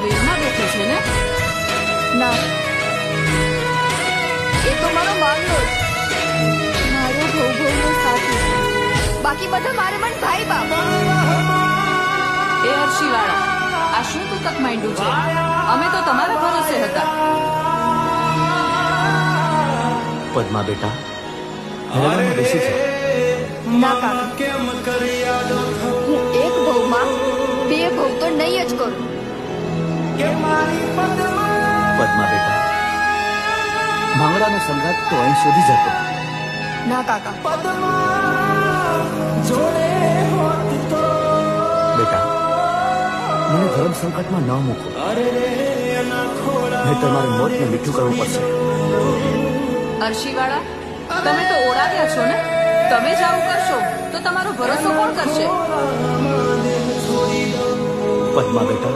વેરમાં બેઠો છે ને? ના, એ તો મારો માનલો જ, મારો ભૌભવનો સાથી. બાકી બધા મારે મન ભાઈ બાપ. એ હર્ષીવાળા, આ શું તું તક માંડ્યું છે? અમે તો તમારા ભરોસે હતા. પદ્મા બેટા, હેલામાં બેસી છે. ના કાકા, હું એક ભવમાં બે ભવ તો નહીં જ કરું. પદ્મા બેટા, ભાંગડાનો સંગાત તો અહીં સુધી જતો. ના કાકા, બેટા, મને ધર્મ સંકટમાં ન મૂકો. નહીં તમારે મોતને મીઠું કરવું પડશે. હર્ષીવાળા, તમે તો ઓળાવ્યા છો ને? તમે જ આવું કરશો તો તમારો ભરોસો કોણ કરશે? પદ્મા બેટા,